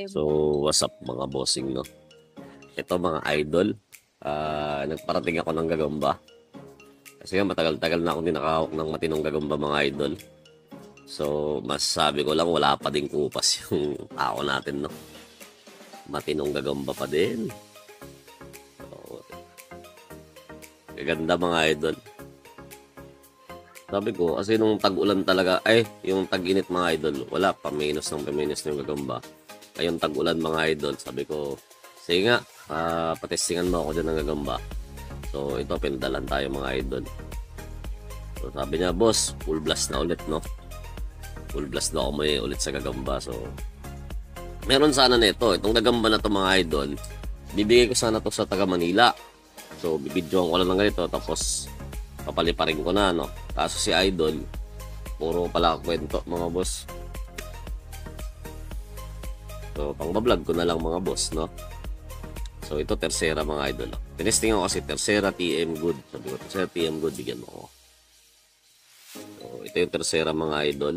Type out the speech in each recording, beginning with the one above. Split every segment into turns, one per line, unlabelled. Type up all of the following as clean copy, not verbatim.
So, what's up mga bossing, no? Ito mga idol, nagparating ako ng gagamba. Kasi nga matagal-tagal na ako din nakahawak ng matinong gagamba mga idol. So, masasabi ko lang wala pa din kupas yung tao natin, no? Matinong gagamba pa din. So, gaganda mga idol. Sabi ko, kasi nung tag-ulan talaga, yung tag-init mga idol, wala, paminos ng paminos yung gagamba. Ngayong tag-ulan mga idol, sabi ko, sige nga, patestingan mo ako dyan ng gagamba. So, ito, pindalan tayo mga idol. So, sabi niya, boss, full blast na ulit, no? Full blast na ako may ulit sa gagamba. So, meron sana nito, itong gagamba na to mga idol, bibigay ko sana to sa taga Manila. So, bibidyoan ko lang ng ganito, tapos papaliparin ko na, no? Kaso si idol, puro pala kwento mga boss. So, pang-vlog ko na lang mga boss, no? So, ito Tercera mga idol. Tinesting ako kasi Tercera TM good. Sabi ko, Tercera TM good, bigyan mo ako. So, ito yung Tercera mga idol.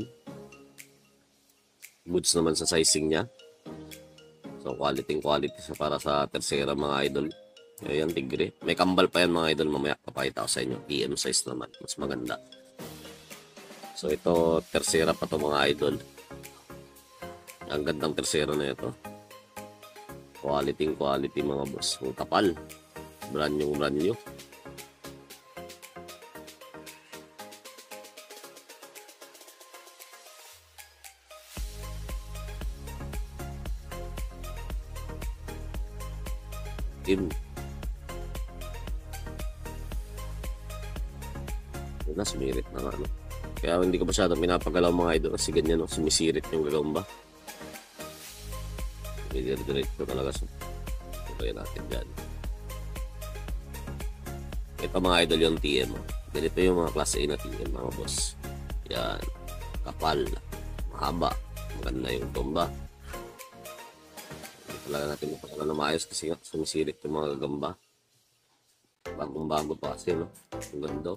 Goods naman sa sizing niya. So, quality sa para sa Tercera mga idol. Ayan, tigre. May kambal pa yan mga idol. Mamaya papakita ko sa inyo. TM size naman. Mas maganda. So, ito Tercera pa to mga idol. Ang gandang Tercera na ito. Quality mga boss. Ang kapal. Brand new. Team. Na sumirit na nga, no? Kaya hindi ko masyadong pinapagalaw mga idol kasi ganyan, no? Sumisirit yung gagamba. Diretso talaga. Tuloy natin dyan. Ito mga idol yung TM. Ganito yung mga klase A na TM mga boss. Yan. Kapal. Mahaba. Maganda yung tumba. Hindi talaga natin mapagalaw na maayos kasi nga sumisirit yung mga gagamba. Bagong-bago pa kasi, no? Ang ganda.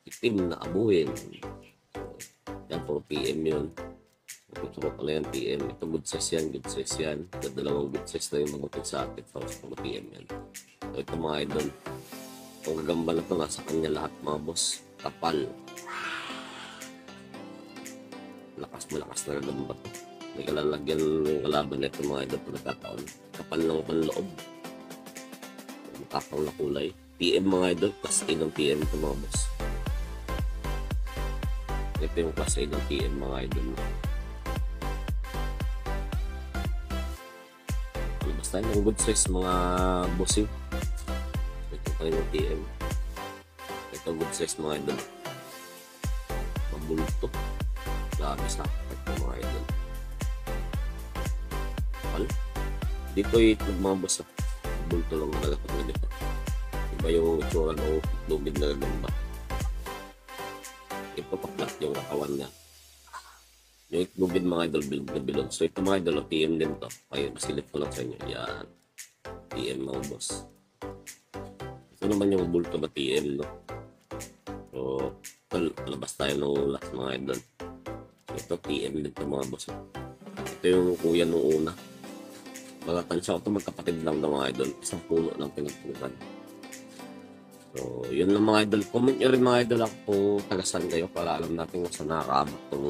Itim na abuhin. Yan, puro PM yun. Ito pa pala yung PM. Ito good size yan. Ito dalawang good size na yung mga sa akin. Tapos puro PM yan. So, ito mga idol. Itong gagamba na ito, nasa kanya lahat mga boss. Kapal. Malakas na gagamba ito. May kalalagyan yung kalaban na ito mga idol pag nagkataon. Kapal ng panloob. Makakaw na kulay. PM mga idol. Class A ng PM ito mga boss. Ito yung class A ng PM mga idol. Basta yung good size mga bossing. Ito tayo ng PM. Ito good size mga idol. Mabulto. Grabe sa ito mga idol. Kapal. Dito yung mga boss. Bulto lang talaga pag ganito. Iba yung itsura ng lubid na gagamba. Ito pa-flat yung katawan niya. Yung lubid mga idol, bilog na bilog. So ito mga idol, TM din to. Kaya masilip ko lang sa inyo. Yan. TM mga boss. Ito naman yung bulto ba TM, no? So, palabas tayo ng last mga idol. Ito TM din to mga boss. Ito yung kuya nung una. Mga tansya ko ito, magkapatid lang ng mga idol. Isang puno lang pinagpunan. So, yun lang mga idol. Comment nyo rin mga idol ako kung tagasan kayo para alam natin kung saan nakakaabot itong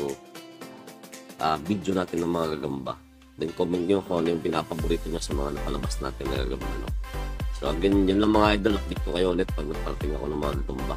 video natin ng mga gagamba. Then comment nyo kung ano yung pinapaborito nyo sa mga napalabas natin na gagamba. No? So, again, yun lang mga idol. Update ko kayo ulit pag nagparating ako ng mga gatumba.